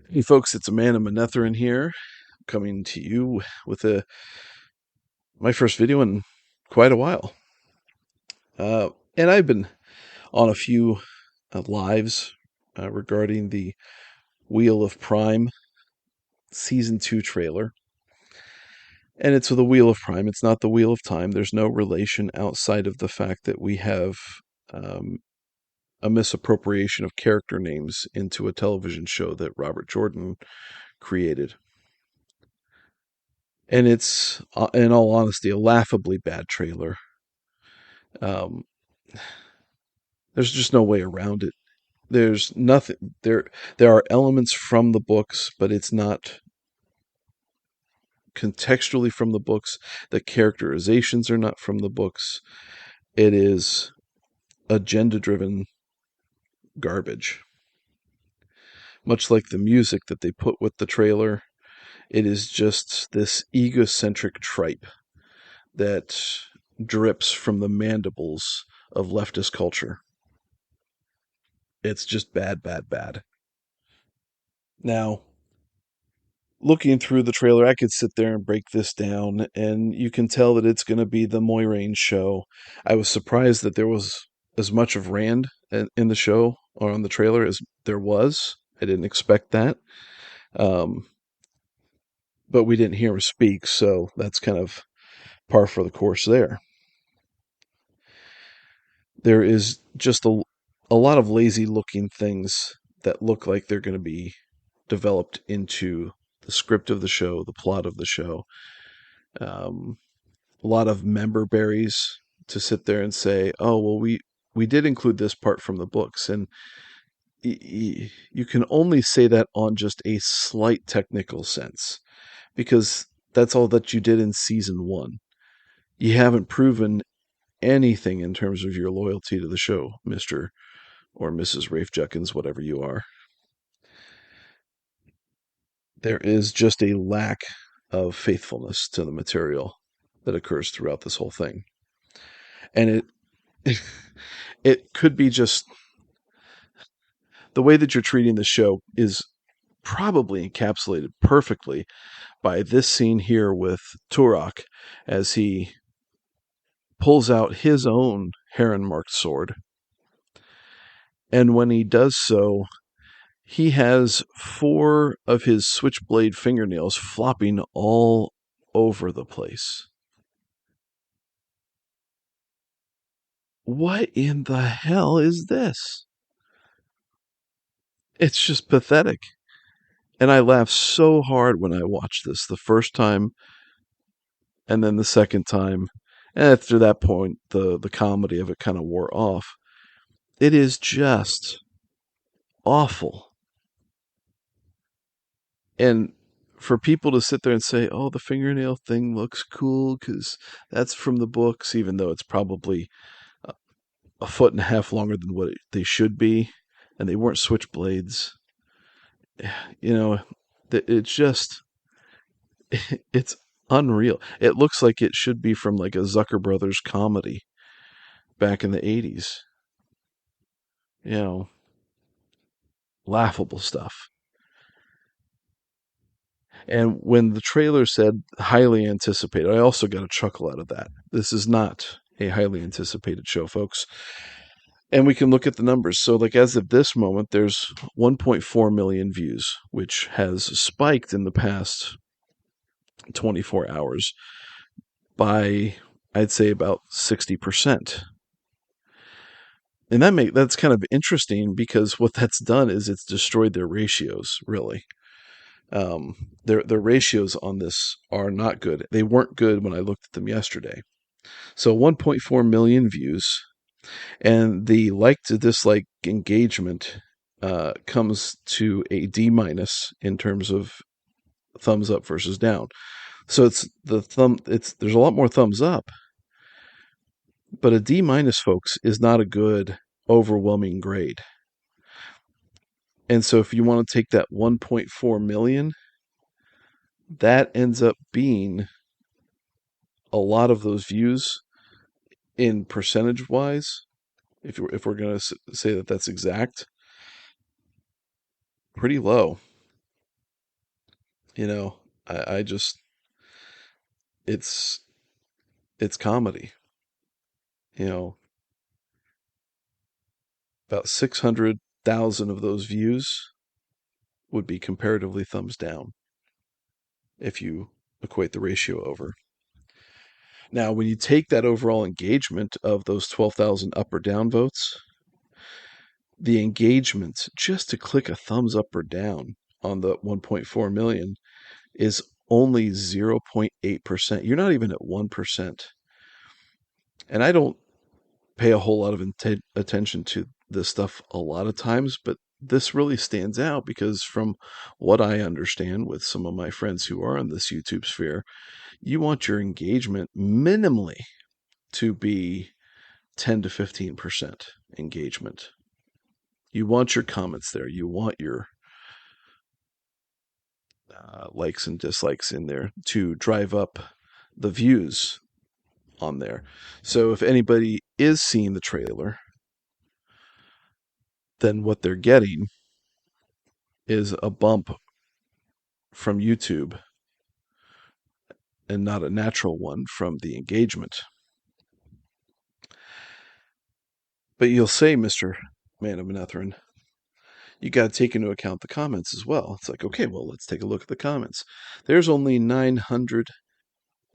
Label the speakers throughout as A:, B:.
A: Hey folks, it's Amanda Manetheren here, coming to you with my first video in quite a while. And I've been on a few lives regarding the Wheel of Prime Season 2 trailer. And it's the Wheel of Prime, it's not the Wheel of Time. There's no relation outside of the fact that we have um, a misappropriation of character names into a television show that Robert Jordan created. And it's, in all honesty, a laughably bad trailer. Um, there's just no way around it. There's nothing there. There are elements from the books, but it's not contextually from the books. The characterizations are not from the books. It is agenda-driven garbage. Much like the music that they put with the trailer, it is just this egocentric tripe that drips from the mandibles of leftist culture. It's just bad, bad, bad. Now, looking through the trailer, I could sit there and break this down, and you can tell that it's going to be the Moiraine show. I was surprised that there was as much of Rand in the show or on the trailer as there was. I didn't expect that. Um, but we didn't hear him speak, so that's kind of par for the course there. There is just a lot of lazy looking things that look like they're going to be developed into the script of the show, the plot of the show. Um, a lot of member berries to sit there and say, "Oh, well, we did include this part from the books," and you can only say that on just a slight technical sense because that's all that you did in season one. You haven't proven anything in terms of your loyalty to the show, Mister or Mrs. Rafe Judkins, whatever you are. There is just a lack of faithfulness to the material that occurs throughout this whole thing, and it could be just the way that you're treating the show is probably encapsulated perfectly by this scene here with Turok as he pulls out his own heron marked sword. And when he does so, he has 4 of his switchblade fingernails flopping all over the place. What in the hell is this? It's just pathetic. And I laughed so hard when I watched this the first time and then the second time. And after that point, the comedy of it kind of wore off. It is just awful. And for people to sit there and say, "Oh, the fingernail thing looks cool because that's from the books," even though it's probably a foot and a half longer than what they should be, and they weren't switchblades. You know, it's just it's unreal. It looks like it should be from like a Zucker Brothers comedy back in the 80s. You know, laughable stuff. And when the trailer said highly anticipated, I also got a chuckle out of that. This is not a highly anticipated show, folks. And we can look at the numbers. So, like, as of this moment, there's 1.4 million views, which has spiked in the past 24 hours by, I'd say, about 60%. And that's kind of interesting because what that's done is it's destroyed their ratios, really. Their ratios on this are not good. They weren't good when I looked at them yesterday. So 1.4 million views, and the like to dislike engagement comes to a D minus in terms of thumbs up versus down. So it's the thumb. It's there's a lot more thumbs up, but a D minus, folks, is not a good overwhelming grade. And so if you want to take that 1.4 million, that ends up being a lot of those views in percentage wise. If we're going to say that that's exact, pretty low. You know, I just it's it's comedy. You know, about 600,000 of those views would be comparatively thumbs down if you equate the ratio over. Now, when you take that overall engagement of those 12,000 up or down votes, the engagement just to click a thumbs up or down on the 1.4 million is only 0.8%. You're not even at 1%. And I don't pay a whole lot of attention to this stuff a lot of times, but this really stands out because from what I understand with some of my friends who are in this YouTube sphere, you want your engagement minimally to be 10 to 15% engagement. You want your comments there. You want your likes and dislikes in there to drive up the views on there. So if anybody is seeing the trailer, then what they're getting is a bump from YouTube and not a natural one from the engagement. But you'll say, Mr. Man of Manetheren, you got to take into account the comments as well. It's like, okay, well, let's take a look at the comments. There's only 900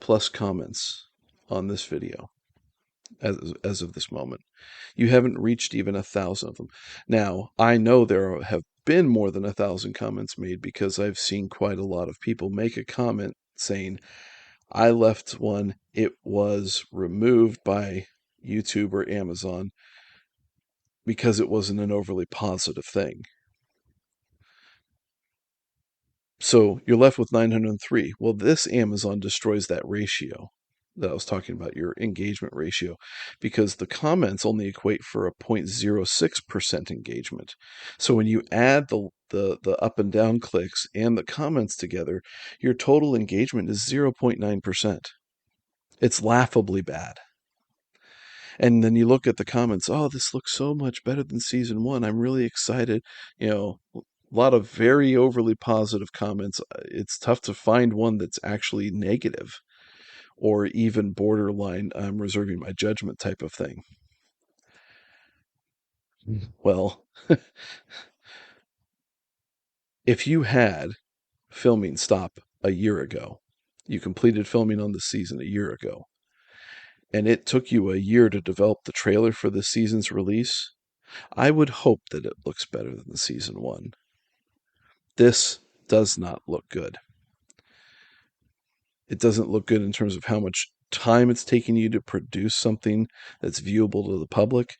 A: plus comments on this video as of this moment. You haven't reached even 1,000 of them. Now, I know there have been more than 1,000 comments made because I've seen quite a lot of people make a comment saying, I left one, it was removed by YouTube or Amazon because it wasn't an overly positive thing. So you're left with 903. Well, this Amazon destroys that ratio that I was talking about, your engagement ratio, because the comments only equate for a 0.06% engagement. So when you add the up and down clicks and the comments together, your total engagement is 0.9%. It's laughably bad. And then you look at the comments, oh, this looks so much better than season one. I'm really excited. You know, a lot of very overly positive comments. It's tough to find one that's actually negative or even borderline, I'm reserving my judgment type of thing. Well, if you had filming stop a year ago, you completed filming on the season a year ago, and it took you a year to develop the trailer for the season's release, I would hope that it looks better than the season one. This does not look good. It doesn't look good in terms of how much time it's taking you to produce something that's viewable to the public.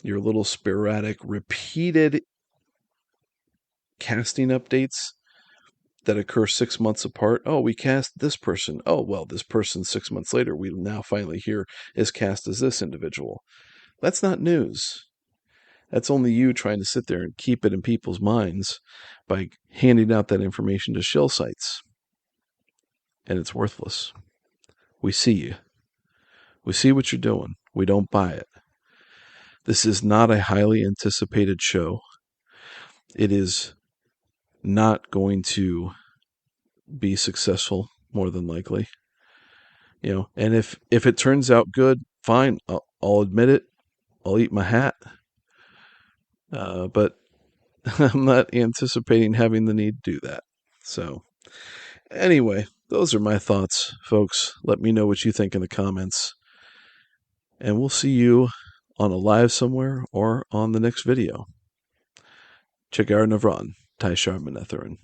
A: Your little sporadic, repeated casting updates that occur 6 months apart. Oh, we cast this person. Oh, well, this person 6 months later, we now finally hear is cast as this individual. That's not news. That's only you trying to sit there and keep it in people's minds by handing out that information to shill sites. And it's worthless. We see you. We see what you're doing. We don't buy it. This is not a highly anticipated show. It is not going to be successful, more than likely. You know, and if it turns out good, fine. I'll admit it. I'll eat my hat. But I'm not anticipating having the need to do that. So, anyway, those are my thoughts, folks. Let me know what you think in the comments. And we'll see you on a live somewhere or on the next video. Check out Navran, Taishar Manetharan.